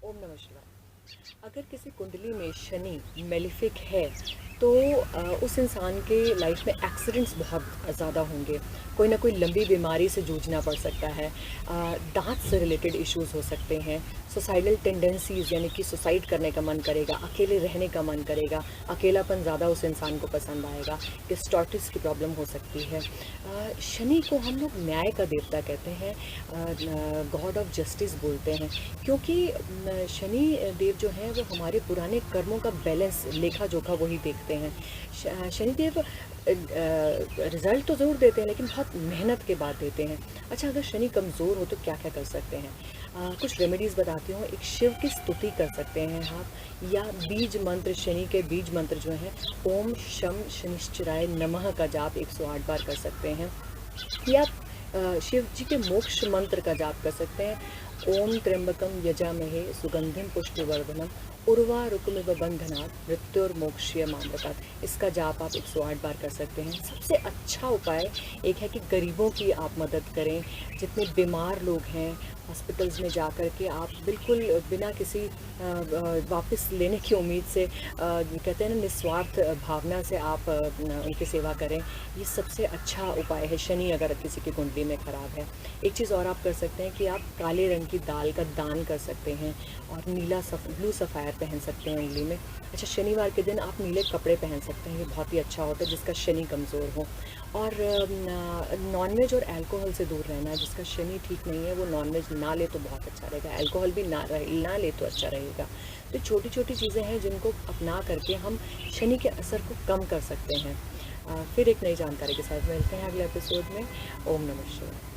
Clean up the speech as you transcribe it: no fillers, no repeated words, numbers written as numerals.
ओम नमः शिवाय। अगर किसी कुंडली में शनि मेलिफिक है तो उस इंसान के लाइफ में एक्सीडेंट्स बहुत ज़्यादा होंगे। कोई ना कोई लंबी बीमारी से जूझना पड़ सकता है। दांत से रिलेटेड इश्यूज हो सकते हैं। सुसाइडल टेंडेंसीज यानी कि सुसाइड करने का मन करेगा, अकेले रहने का मन करेगा, अकेलापन ज़्यादा उस इंसान को पसंद आएगा। डिस्टॉर्टिस की प्रॉब्लम हो सकती है। शनि को हम लोग न्याय का देवता कहते हैं, गॉड ऑफ जस्टिस बोलते हैं, क्योंकि शनि देव जो हैं वो हमारे पुराने कर्मों का बैलेंस लेखा जोखा वही देखते हैं। शनिदेव रिज़ल्ट तो ज़रूर देते हैं लेकिन बहुत मेहनत के बाद देते हैं। अच्छा, अगर शनि कमज़ोर हो तो क्या क्या कर सकते हैं? कुछ रेमेडीज़ बताती हूँ। एक शिव की स्तुति कर सकते हैं आप, या बीज मंत्र, शनि के बीज मंत्र जो हैं, ओम शम शनिश्चराय नमः का जाप 108 बार कर सकते हैं। या शिव जी के मोक्ष मंत्र का जाप कर सकते हैं, ओम त्र्यंबकम यजामहे सुगंधिम पुष्टिवर्धनम उर्वारुकमिव बंधनात् मृत्युर्मोक्षयमामृतात्। इसका जाप आप 108 बार कर सकते हैं। सबसे अच्छा उपाय एक है कि गरीबों की आप मदद करें। जितने बीमार लोग हैं हॉस्पिटल्स में जा कर के आप बिल्कुल बिना किसी वापस लेने की उम्मीद से, कहते हैं ना, निस्वार्थ भावना से आप उनकी सेवा करें। ये सबसे अच्छा उपाय है शनि अगर किसी की कुंडली में ख़राब है। एक चीज़ और आप कर सकते हैं कि आप काले रंग की दाल का दान कर सकते हैं और ब्लू सफ़ायर पहन सकते हैं उंगली में। अच्छा, शनिवार के दिन आप नीले कपड़े पहन सकते हैं, ये बहुत ही अच्छा होता है जिसका शनि कमज़ोर हो। और नॉनवेज और अल्कोहल से दूर रहना है। जिसका शनि ठीक नहीं है वो नॉनवेज ना ले तो बहुत अच्छा रहेगा, अल्कोहल भी ना ले तो अच्छा रहेगा। तो छोटी छोटी चीज़ें हैं जिनको अपना करके हम शनि के असर को कम कर सकते हैं। फिर एक नई जानकारी के साथ मिलते हैं अगले एपिसोड में। ओम नमः शिवाय।